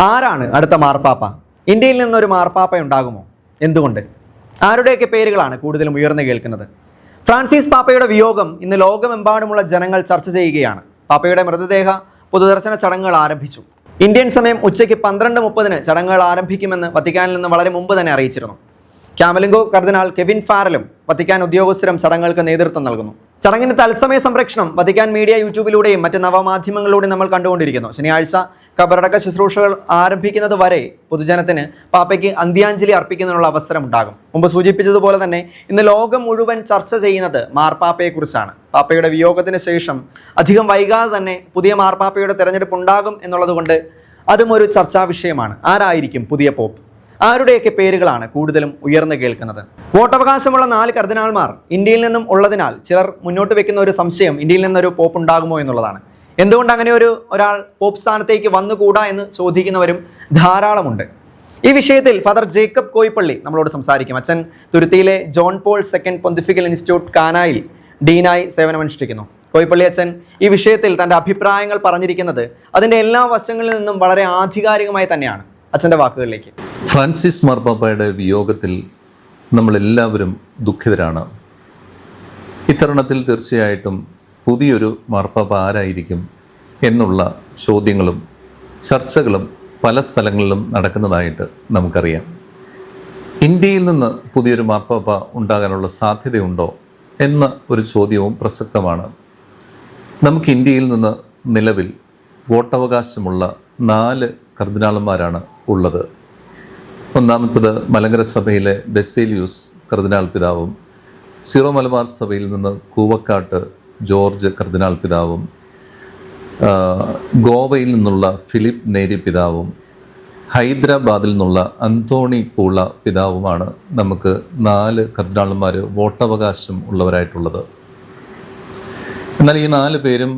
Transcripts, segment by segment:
ആരാണ് അടുത്ത മാർപ്പാപ്പ? ഇന്ത്യയിൽ നിന്നൊരു മാർപ്പാപ്പ ഉണ്ടാകുമോ? എന്തുകൊണ്ട്? ആരുടെയൊക്കെ പേരുകളാണ് കൂടുതലും ഉയർന്നു കേൾക്കുന്നത്? ഫ്രാൻസിസ് പാപ്പയുടെ വിയോഗം ഇന്ന് ലോകമെമ്പാടുമുള്ള ജനങ്ങൾ ചർച്ച ചെയ്യുകയാണ്. പാപ്പയുടെ മൃതദേഹ പൊതുദർശന ചടങ്ങുകൾ ആരംഭിച്ചു. ഇന്ത്യൻ സമയം ഉച്ചയ്ക്ക് 12:30 ചടങ്ങുകൾ ആരംഭിക്കുമെന്ന് വത്തിക്കാനിൽ നിന്ന് വളരെ മുമ്പ് തന്നെ അറിയിച്ചിരുന്നു. ക്യാമലിംഗോ കർദിനാൾ കെവിൻ ഫാരലും വത്തിക്കാൻ ഉദ്യോഗസ്ഥരും ചടങ്ങുകൾക്ക് നേതൃത്വം നൽകുന്നു. ചടങ്ങിന്റെ തത്സമയ സംപ്രേഷണം വത്തിക്കാൻ മീഡിയ യൂട്യൂബിലൂടെയും മറ്റ് നവമാധ്യമങ്ങളിലൂടെയും നമ്മൾ കണ്ടുകൊണ്ടിരിക്കുന്നു. ശനിയാഴ്ച ഖബറടക്ക ശുശ്രൂഷകൾ ആരംഭിക്കുന്നത് വരെ പൊതുജനത്തിന് പാപ്പയ്ക്ക് അന്ത്യാഞ്ജലി അർപ്പിക്കുന്നതിനുള്ള അവസരം ഉണ്ടാകും. മുമ്പ് സൂചിപ്പിച്ചതുപോലെ തന്നെ ഇന്ന് ലോകം മുഴുവൻ ചർച്ച ചെയ്യുന്നത് മാർപ്പാപ്പയെക്കുറിച്ചാണ്. പാപ്പയുടെ വിയോഗത്തിന് ശേഷം അധികം വൈകാതെ തന്നെ പുതിയ മാർപ്പാപ്പയുടെ തെരഞ്ഞെടുപ്പ് ഉണ്ടാകും എന്നുള്ളതുകൊണ്ട് അതും ഒരു ചർച്ചാ വിഷയമാണ്. ആരായിരിക്കും പുതിയ പോപ്പ്? ആരുടെയൊക്കെ പേരുകളാണ് കൂടുതലും ഉയർന്നു കേൾക്കുന്നത്? വോട്ടവകാശമുള്ള 4 കർദിനാൾമാർ ഇന്ത്യയിൽ നിന്നും ഉള്ളതിനാൽ ചിലർ മുന്നോട്ട് വെക്കുന്ന ഒരു സംശയം ഇന്ത്യയിൽ നിന്നൊരു പോപ്പ് ഉണ്ടാകുമോ എന്നുള്ളതാണ്. എന്തുകൊണ്ട് അങ്ങനെ ഒരാൾ പോപ്പ് സ്ഥാനത്തേക്ക് വന്നുകൂടാ എന്ന് ചോദിക്കുന്നവരും ധാരാളമുണ്ട്. ഈ വിഷയത്തിൽ ഫാദർ ജേക്കബ് കോയിപ്പള്ളി നമ്മളോട് സംസാരിക്കും. അച്ഛൻ തുരുത്തിയിലെ John Paul II pontifical institute കാനായിൽ ഡീനായി സേവനമനുഷ്ഠിക്കുന്നു. കോയിപ്പള്ളി അച്ഛൻ ഈ വിഷയത്തിൽ തൻ്റെ അഭിപ്രായങ്ങൾ പറഞ്ഞിരിക്കുന്നത് അതിൻ്റെ എല്ലാ വശങ്ങളിൽ നിന്നും വളരെ ആധികാരികമായി തന്നെയാണ്. അച്ഛൻ്റെ വാക്കുകളിലേക്ക്. ഫ്രാൻസിസ് മാർപ്പാപ്പയുടെ വിയോഗത്തിൽ നമ്മളെല്ലാവരും ദുഃഖിതരാണ്. ഇത്തരുണത്തിൽ തീർച്ചയായിട്ടും പുതിയൊരു മാർപ്പാപ്പ ആരായിരിക്കും എന്നുള്ള ചോദ്യങ്ങളും ചർച്ചകളും പല സ്ഥലങ്ങളിലും നടക്കുന്നതായിട്ട് നമുക്കറിയാം. ഇന്ത്യയിൽ നിന്ന് പുതിയൊരു മാർപ്പാപ്പ ഉണ്ടാകാനുള്ള സാധ്യതയുണ്ടോ എന്ന ഒരു ചോദ്യവും പ്രസക്തമാണ്. നമുക്ക് ഇന്ത്യയിൽ നിന്ന് നിലവിൽ വോട്ടവകാശമുള്ള 4 കർദിനാളന്മാരാണ് ഉള്ളത്. ഒന്നാമത്തത് മലങ്കര സഭയിലെ ബെസേലിയൂസ് കർദിനാൾ പിതാവും, സീറോ മലബാർ സഭയിൽ നിന്ന് കൂവക്കാട്ട് ജോർജ് കർദിനാൾ പിതാവും, ഗോവയിൽ നിന്നുള്ള ഫിലിപ്പ് നേരി പിതാവും, ഹൈദരാബാദിൽ നിന്നുള്ള അന്തോണി പൂള പിതാവുമാണ് നമുക്ക് 4 കർദിനാളന്മാർ വോട്ടവകാശം ഉള്ളവരായിട്ടുള്ളത്. എന്നാൽ ഈ 4 പേരും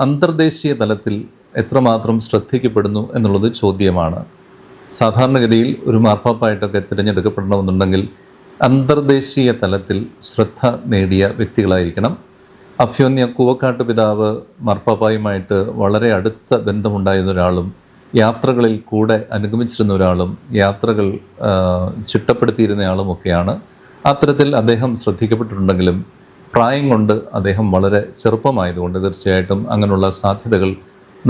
അന്തർദേശീയ തലത്തിൽ എത്രമാത്രം ശ്രദ്ധിക്കപ്പെടുന്നു എന്നുള്ളത് ചോദ്യമാണ്. സാധാരണഗതിയിൽ ഒരു മാർപ്പാപ്പായിട്ടൊക്കെ തിരഞ്ഞെടുക്കപ്പെടണമെന്നുണ്ടെങ്കിൽ അന്തർദേശീയ തലത്തിൽ ശ്രദ്ധ നേടിയ വ്യക്തികളായിരിക്കണം. അഭ്യോന്യ കൂവക്കാട്ട് പിതാവ് മാർപ്പാപ്പായുമായിട്ട് വളരെ അടുത്ത ബന്ധമുണ്ടായിരുന്ന ഒരാളും യാത്രകളിൽ കൂടെ അനുഗമിച്ചിരുന്ന ഒരാളും യാത്രകൾ ചിട്ടപ്പെടുത്തിയിരുന്നയാളുമൊക്കെയാണ്. അത്തരത്തിൽ അദ്ദേഹം ശ്രദ്ധിക്കപ്പെട്ടിട്ടുണ്ടെങ്കിലും പ്രായം കൊണ്ട് അദ്ദേഹം വളരെ ചെറുപ്പമായതുകൊണ്ട് തീർച്ചയായിട്ടും അങ്ങനെയുള്ള സാധ്യതകൾ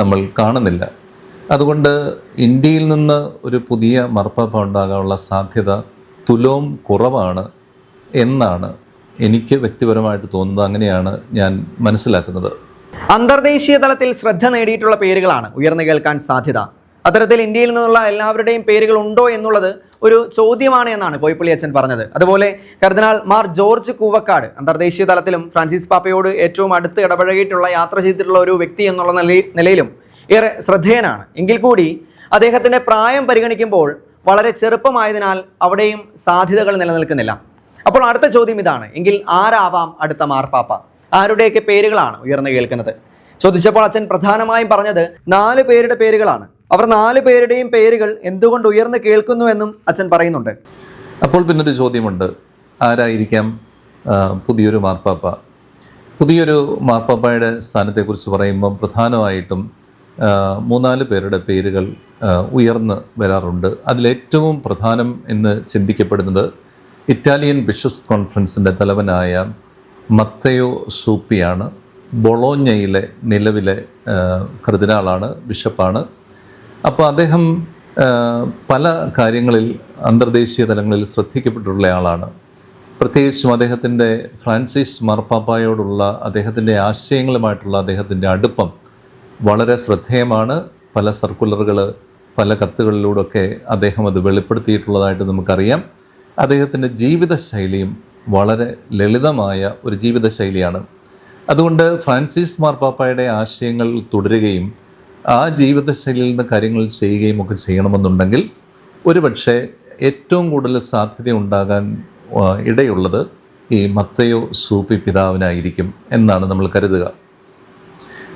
നമ്മൾ കാണുന്നില്ല. അതുകൊണ്ട് ഇന്ത്യയിൽ നിന്ന് ഒരു പുതിയ മാർപ്പാപ്പ ഉണ്ടാകാനുള്ള സാധ്യത തുലോം കുറവാണ് എന്നാണ് എനിക്ക് വ്യക്തിപരമായിട്ട് തോന്നുന്നത്. അങ്ങനെയാണ് ഞാൻ മനസ്സിലാക്കുന്നത്. അന്തർദേശീയ തലത്തിൽ ശ്രദ്ധ നേടിയിട്ടുള്ള പേരുകളാണ് ഉയർന്നു കേൾക്കാൻ സാധ്യത. അത്തരത്തിൽ ഇന്ത്യയിൽ നിന്നുള്ള എല്ലാവരുടെയും പേരുകൾ ഉണ്ടോ എന്നുള്ളത് ഒരു ചോദ്യമാണ് എന്നാണ് കോയിപ്പള്ളി അച്ഛൻ പറഞ്ഞത്. അതുപോലെ കർദിനാൾ മാർ ജോർജ് കൂവക്കാട് അന്തർദേശീയ തലത്തിലും ഫ്രാൻസിസ് പാപ്പയോട് ഏറ്റവും അടുത്ത് ഇടപഴകിയിട്ടുള്ള യാത്ര ചെയ്തിട്ടുള്ള ഒരു വ്യക്തി എന്നുള്ള നിലയിലും ഏറെ ശ്രദ്ധേയനാണ്. എങ്കിൽ കൂടി അദ്ദേഹത്തിൻ്റെ പ്രായം പരിഗണിക്കുമ്പോൾ വളരെ ചെറുപ്പമായതിനാൽ അവിടെയും സാധ്യതകൾ നിലനിൽക്കുന്നില്ല. അപ്പോൾ അടുത്ത ചോദ്യം ഇതാണ്: എങ്കിൽ ആരാവാം അടുത്ത മാർപ്പാപ്പ? ആരുടെയൊക്കെ പേരുകളാണ് ഉയർന്നു കേൾക്കുന്നത്? ചോദിച്ചപ്പോൾ അച്ഛൻ പ്രധാനമായും പറഞ്ഞത് 4 പേരുടെ പേരുകളാണ്. അവർ 4 പേരുടെയും പേരുകൾ എന്തുകൊണ്ട് ഉയർന്നു കേൾക്കുന്നു എന്നും അച്ഛൻ പറയുന്നുണ്ട്. അപ്പോൾ പിന്നൊരു ചോദ്യമുണ്ട്: ആരായിരിക്കാം പുതിയൊരു മാർപ്പാപ്പ? പുതിയൊരു മാർപ്പാപ്പയുടെ സ്ഥാനത്തെക്കുറിച്ച് പറയുമ്പം പ്രധാനമായിട്ടും 3-4 പേരുടെ പേരുകൾ ഉയർന്ന് വരാറുണ്ട്. അതിലേറ്റവും പ്രധാനം എന്ന് ചിന്തിക്കപ്പെടുന്നത് ഇറ്റാലിയൻ ബിഷപ്സ് കോൺഫറൻസിൻ്റെ തലവനായ മത്തയോ സൂപ്പിയാണ്. ബൊളോഞ്ഞയിലെ നിലവിലെ കർദിനാളാണ്, ബിഷപ്പാണ്. അപ്പോൾ അദ്ദേഹം പല കാര്യങ്ങളിൽ അന്തർദേശീയ തലങ്ങളിൽ ശ്രദ്ധിക്കപ്പെട്ടിട്ടുള്ള ആളാണ്. പ്രത്യേകിച്ചും അദ്ദേഹത്തിൻ്റെ ഫ്രാൻസിസ് മാർപ്പാപ്പായോടുള്ള അദ്ദേഹത്തിൻ്റെ ആശയങ്ങളുമായിട്ടുള്ള അദ്ദേഹത്തിൻ്റെ അടുപ്പം വളരെ ശ്രദ്ധേയമാണ്. പല സർക്കുലറുകൾ, പല കത്തുകളിലൂടെയൊക്കെ അദ്ദേഹം അത് വെളിപ്പെടുത്തിയിട്ടുള്ളതായിട്ട് നമുക്കറിയാം. അദ്ദേഹത്തിൻ്റെ ജീവിതശൈലിയും വളരെ ലളിതമായ ഒരു ജീവിതശൈലിയാണ്. അതുകൊണ്ട് ഫ്രാൻസിസ് മാർപ്പാപ്പായുടെ ആശയങ്ങൾ തുടരുകയും ആ ജീവിതശൈലിയിൽ നിന്ന് കാര്യങ്ങൾ ചെയ്യുകയും ഒക്കെ ചെയ്യണമെന്നുണ്ടെങ്കിൽ ഒരുപക്ഷെ ഏറ്റവും കൂടുതൽ സാധ്യത ഉണ്ടാകാൻ ഇടയുള്ളത് ഈ മത്തയോ സൂപ്പി പിതാവിനായിരിക്കും എന്നാണ് നമ്മൾ കരുതുക.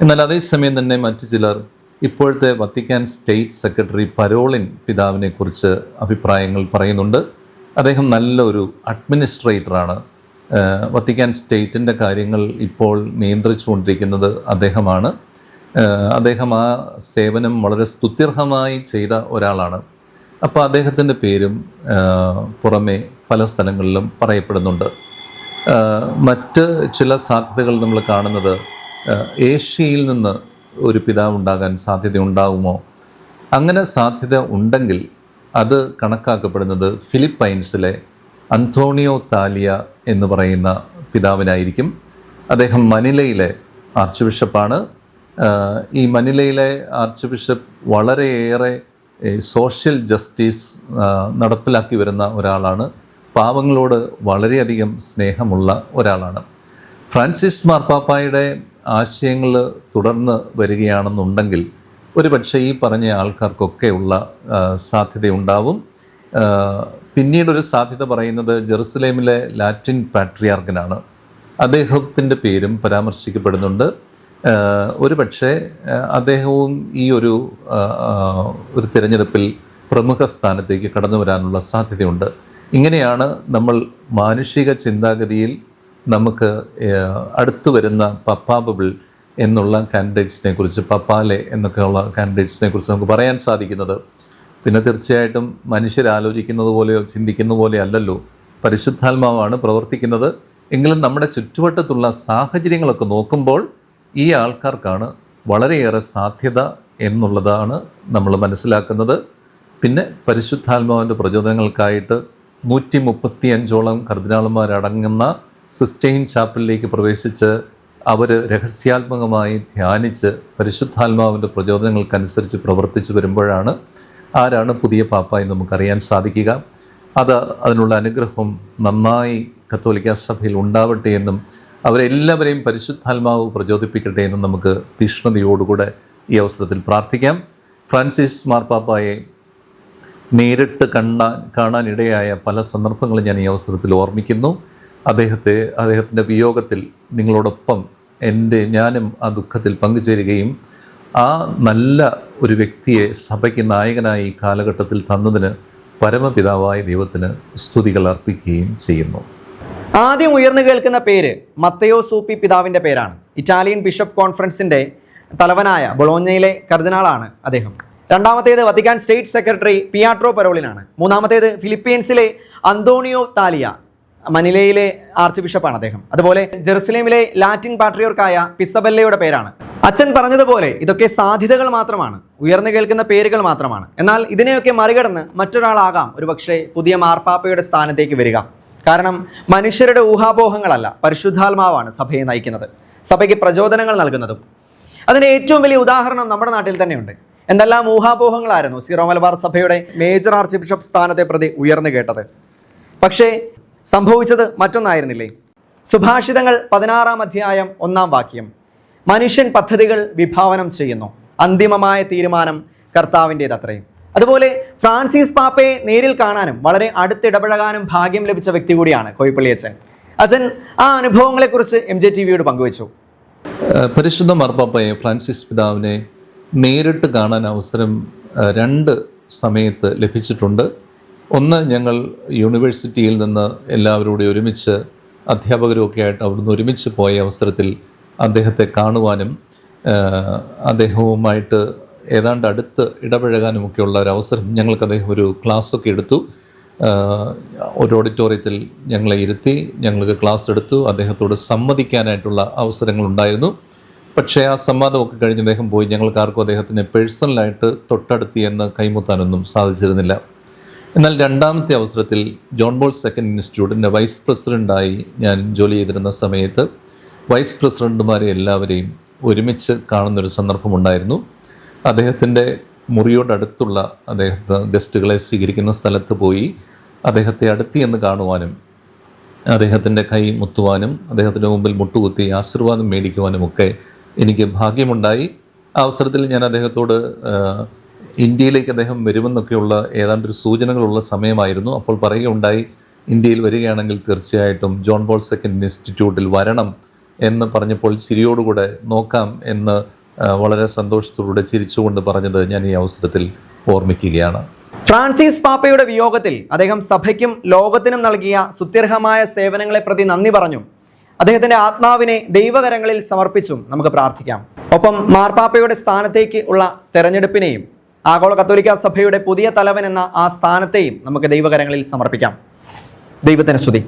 എന്നാൽ അതേസമയം തന്നെ മറ്റു ചിലർ ഇപ്പോഴത്തെ വത്തിക്കാൻ സ്റ്റേറ്റ് സെക്രട്ടറി പരോളിൻ പിതാവിനെക്കുറിച്ച് അഭിപ്രായങ്ങൾ പറയുന്നുണ്ട്. അദ്ദേഹം നല്ലൊരു അഡ്മിനിസ്ട്രേറ്ററാണ്. വത്തിക്കാൻ സ്റ്റേറ്റിൻ്റെ കാര്യങ്ങൾ ഇപ്പോൾ നിയന്ത്രിച്ചുകൊണ്ടിരിക്കുന്നത് അദ്ദേഹമാണ്. അദ്ദേഹം ആ സേവനം വളരെ സ്തുത്യർഹമായി ചെയ്ത ഒരാളാണ്. അപ്പോൾ അദ്ദേഹത്തിൻ്റെ പേരും പുറമെ പല സ്ഥലങ്ങളിലും പറയപ്പെടുന്നുണ്ട്. മറ്റ് ചില സാധ്യതകൾ നമ്മൾ കാണുന്നത് ഏഷ്യയിൽ നിന്ന് ഒരു പിതാവ് ഉണ്ടാകാൻ സാധ്യതയുണ്ടാകുമോ? അങ്ങനെ സാധ്യത ഉണ്ടെങ്കിൽ അത് കണക്കാക്കപ്പെടുന്നത് ഫിലിപ്പൈൻസിലെ അന്തോണിയോ താലിയ എന്ന് പറയുന്ന പിതാവിനായിരിക്കും. അദ്ദേഹം മനിലയിലെ ആർച്ച് ബിഷപ്പാണ്. ഈ മനിലയിലെ ആർച്ച് ബിഷപ്പ് വളരെയേറെ സോഷ്യൽ ജസ്റ്റിസ് നടപ്പിലാക്കി വരുന്ന ഒരാളാണ്. പാവങ്ങളോട് വളരെയധികം സ്നേഹമുള്ള ഒരാളാണ്. ഫ്രാൻസിസ് മാർപ്പാപ്പായുടെ ആശയങ്ങൾ തുടർന്ന് വരികയാണെന്നുണ്ടെങ്കിൽ ഒരുപക്ഷെ ഈ പറഞ്ഞ ആൾക്കാർക്കൊക്കെയുള്ള സാധ്യതയുണ്ടാവും. പിന്നീടൊരു സാധ്യത പറയുന്നത് ജെറുസലേമിലെ ലാറ്റിൻ പാട്രിയാർക്കനാണ്. അദ്ദേഹത്തിൻ്റെ പേരും പരാമർശിക്കപ്പെടുന്നുണ്ട്. ഒരുപക്ഷെ അദ്ദേഹവും ഈ ഒരു തിരഞ്ഞെടുപ്പിൽ പ്രമുഖ സ്ഥാനത്തേക്ക് കടന്നു വരാനുള്ള സാധ്യതയുണ്ട്. ഇങ്ങനെയാണ് നമ്മൾ മാനുഷിക ചിന്താഗതിയിൽ നമുക്ക് അടുത്തു വരുന്ന പപ്പാബിൾ എന്നുള്ള കാൻഡിഡേറ്റ്സിനെ കുറിച്ച്, പപ്പാലെ എന്നൊക്കെയുള്ള കാൻഡിഡേറ്റ്സിനെ കുറിച്ച് നമുക്ക് പറയാൻ സാധിക്കുന്നത്. പിന്നെ തീർച്ചയായിട്ടും മനുഷ്യരാലോചിക്കുന്നത് പോലെയോ ചിന്തിക്കുന്ന പോലെയോ അല്ലല്ലോ, പരിശുദ്ധാത്മാവാണ് പ്രവർത്തിക്കുന്നത്. എങ്കിലും നമ്മുടെ ചുറ്റുവട്ടത്തുള്ള സാഹചര്യങ്ങളൊക്കെ നോക്കുമ്പോൾ ഈ ആൾക്കാർക്കാണ് വളരെയേറെ സാധ്യത എന്നുള്ളതാണ് നമ്മൾ മനസ്സിലാക്കുന്നത്. പിന്നെ പരിശുദ്ധാത്മാവിൻ്റെ പ്രചോദനങ്ങൾക്കായിട്ട് 135ഓളം കർദിനാളന്മാരടങ്ങുന്ന സിസ്റ്റൈൻ ചാപ്പലിലേക്ക് പ്രവേശിച്ച് അവർ രഹസ്യാത്മകമായി ധ്യാനിച്ച് പരിശുദ്ധാത്മാവിൻ്റെ പ്രചോദനങ്ങൾക്കനുസരിച്ച് പ്രവർത്തിച്ചു വരുമ്പോഴാണ് ആരാണ് പുതിയ പാപ്പ എന്ന് നമുക്കറിയാൻ സാധിക്കുക. അതിനുള്ള അനുഗ്രഹം നന്നായി കത്തോലിക്ക സഭയിൽ ഉണ്ടാവട്ടെ എന്നും അവരെല്ലാവരെയും പരിശുദ്ധാത്മാവ് പ്രചോദിപ്പിക്കട്ടെ എന്നും നമുക്ക് തീഷ്ണതയോടുകൂടെ ഈ അവസരത്തിൽ പ്രാർത്ഥിക്കാം. ഫ്രാൻസിസ് മാർപ്പാപ്പായെ നേരിട്ട് കാണാനിടയായ പല സന്ദർഭങ്ങളും ഞാൻ ഈ അവസരത്തിൽ ഓർമ്മിക്കുന്നു. അദ്ദേഹത്തിൻ്റെ വിയോഗത്തിൽ നിങ്ങളോടൊപ്പം ഞാനും ആ ദുഃഖത്തിൽ പങ്കുചേരുകയും ആ നല്ല ഒരു വ്യക്തിയെ സഭയ്ക്ക് നായകനായി ഈ കാലഘട്ടത്തിൽ തന്നതിന് പരമപിതാവായ ദൈവത്തിന് സ്തുതികൾ അർപ്പിക്കുകയും ചെയ്യുന്നു. ആദ്യം ഉയർന്നു കേൾക്കുന്ന പേര് മത്തയോ സൂപ്പി പിതാവിൻ്റെ പേരാണ്. ഇറ്റാലിയൻ ബിഷപ്പ് കോൺഫറൻസിൻ്റെ തലവനായ ബൊളോഞ്ഞയിലെ കർദിനാളാണ് അദ്ദേഹം. രണ്ടാമത്തേത് വത്തിക്കാൻ സ്റ്റേറ്റ് സെക്രട്ടറി പിയാട്രോ പരോളിനാണ്. മൂന്നാമത്തേത് ഫിലിപ്പീൻസിലെ അന്തോണിയോ താലിയ, മനിലയിലെ ആർച്ച് ബിഷപ്പാണ് അദ്ദേഹം. അതുപോലെ ജെറുസലേമിലെ ലാറ്റിൻ പാട്രിയോർക്കായ പിസബെല്ലയുടെ പേരാണ്. അച്ഛൻ പറഞ്ഞതുപോലെ ഇതൊക്കെ സാധ്യതകൾ മാത്രമാണ്, ഉയർന്നു കേൾക്കുന്ന പേരുകൾ മാത്രമാണ്. എന്നാൽ ഇതിനെയൊക്കെ മറികടന്ന് മറ്റൊരാളാകാം ഒരുപക്ഷെ പുതിയ മാർപ്പാപ്പയുടെ സ്ഥാനത്തേക്ക് വരിക. കാരണം മനുഷ്യരുടെ ഊഹാപോഹങ്ങളല്ല, പരിശുദ്ധാത്മാവാണ് സഭയെ നയിക്കുന്നത്, സഭയ്ക്ക് പ്രചോദനങ്ങൾ നൽകുന്നതും. അതിൻ്റെ ഏറ്റവും വലിയ ഉദാഹരണം നമ്മുടെ നാട്ടിൽ തന്നെയുണ്ട്. എന്തെല്ലാം ഊഹാപോഹങ്ങളായിരുന്നു സീറോ മലബാർ സഭയുടെ മേജർ ആർച്ച് ബിഷപ്പ് സ്ഥാനത്തെ പ്രതി ഉയർന്നു കേട്ടത്. പക്ഷേ സംഭവിച്ചത് മറ്റൊന്നായിരുന്നില്ലേ? സുഭാഷിതങ്ങൾ 16-ാം അധ്യായം 1-ാം വാക്യം, മനുഷ്യൻ പദ്ധതികൾ വിഭാവനം ചെയ്യുന്നു, അന്തിമമായ തീരുമാനം കർത്താവിൻ്റേതത്രേ. അതുപോലെ ഫ്രാൻസിസ് പാപ്പയെ നേരിൽ കാണാനും വളരെ അടുത്തിടപഴകാനും ഭാഗ്യം ലഭിച്ച വ്യക്തി കൂടിയാണ് കോയിപ്പള്ളി അച്ഛൻ. അച്ഛൻ ആ അനുഭവങ്ങളെക്കുറിച്ച് MJTV-യോട് പങ്കുവച്ചു. പരിശുദ്ധ മാർപ്പാപ്പയെ ഫ്രാൻസിസ് പിതാവിനെ നേരിട്ട് കാണാൻ അവസരം 2 സമയത്ത് ലഭിച്ചിട്ടുണ്ട്. ഒന്ന്, ഞങ്ങൾ യൂണിവേഴ്സിറ്റിയിൽ നിന്ന് എല്ലാവരോടും ഒരുമിച്ച് അധ്യാപകരുമൊക്കെ ആയിട്ട് അവിടുന്ന് ഒരുമിച്ച് പോയ അവസരത്തിൽ അദ്ദേഹത്തെ കാണുവാനും അദ്ദേഹവുമായിട്ട് ഏതാണ്ട് അടുത്ത് ഇടപഴകാനുമൊക്കെയുള്ള ഒരു അവസരം ഞങ്ങൾക്ക് അദ്ദേഹം ഒരു ക്ലാസ്സൊക്കെ എടുത്തു. ഒരു ഓഡിറ്റോറിയത്തിൽ ഞങ്ങളെ ഇരുത്തി ഞങ്ങൾക്ക് ക്ലാസ് എടുത്തു. അദ്ദേഹത്തോട് സംവദിക്കാനായിട്ടുള്ള അവസരങ്ങളുണ്ടായിരുന്നു. പക്ഷേ ആ സംവാദമൊക്കെ കഴിഞ്ഞ് അദ്ദേഹം പോയി. ഞങ്ങൾക്കാർക്കും അദ്ദേഹത്തിന് പേഴ്സണലായിട്ട് തൊട്ടടുത്ത് എന്ന് കൈമുത്താനൊന്നും സാധിച്ചിരുന്നില്ല. എന്നാൽ രണ്ടാമത്തെ അവസരത്തിൽ ജോൺ ബോൾ II ഇൻസ്റ്റിറ്റ്യൂട്ടിൻ്റെ വൈസ് പ്രസിഡൻ്റായി ഞാൻ ജോലി ചെയ്തിരുന്ന സമയത്ത് വൈസ് പ്രസിഡൻറ്റുമാരെ എല്ലാവരെയും ഒരുമിച്ച് കാണുന്നൊരു സന്ദർഭമുണ്ടായിരുന്നു. അദ്ദേഹത്തിൻ്റെ മുറിയോടടുത്തുള്ള ഗസ്റ്റുകളെ സ്വീകരിക്കുന്ന സ്ഥലത്ത് പോയി അദ്ദേഹത്തെ അടുത്ത് എന്ന് കാണുവാനും അദ്ദേഹത്തിൻ്റെ കൈ മുത്തുവാനും അദ്ദേഹത്തിൻ്റെ മുമ്പിൽ മുട്ടുകുത്തി ആശീർവാദം മേടിക്കുവാനും ഒക്കെ എനിക്ക് ഭാഗ്യമുണ്ടായി. ആ അവസരത്തിൽ ഞാൻ അദ്ദേഹത്തോട് ഇന്ത്യയിലേക്ക് അദ്ദേഹം വരുമെന്നൊക്കെയുള്ള ഏതാണ്ടൊരു സൂചനകളുള്ള സമയമായിരുന്നു. അപ്പോൾ പറയുകയുണ്ടായി, ഇന്ത്യയിൽ വരികയാണെങ്കിൽ തീർച്ചയായിട്ടും ജോൺ ബോൾ II ഇൻസ്റ്റിറ്റ്യൂട്ടിൽ വരണം എന്ന് പറഞ്ഞപ്പോൾ ചിരിയോടുകൂടെ നോക്കാം എന്ന് വളരെ സന്തോഷത്തോടെ ചിരിച്ചുകൊണ്ട് പറഞ്ഞത് ഞാൻ ഈ അവസരത്തിൽ ഓർമ്മിക്കുകയാണ്. ഫ്രാൻസിസ് പാപ്പയുടെ വിയോഗത്തിൽ അദ്ദേഹം സഭയ്ക്കും ലോകത്തിനും നൽകിയ സുത്യർഹമായ സേവനങ്ങളെ പ്രതി നന്ദി പറഞ്ഞു. അദ്ദേഹത്തിൻ്റെ ആത്മാവിനെ ദൈവകരങ്ങളിൽ സമർപ്പിച്ചും നമുക്ക് പ്രാർത്ഥിക്കാം. ഒപ്പം മാർപ്പാപ്പയുടെ സ്ഥാനത്തേക്ക് ഉള്ള തെരഞ്ഞെടുപ്പിനെയും ആഗോള കത്തോലിക്ക സഭയുടെ പുതിയ തലവൻ എന്ന ആ സ്ഥാനത്തെയും നമുക്ക് ദൈവകരങ്ങളിൽ സമർപ്പിക്കാം. ദൈവത്തിന് സ്തുതി.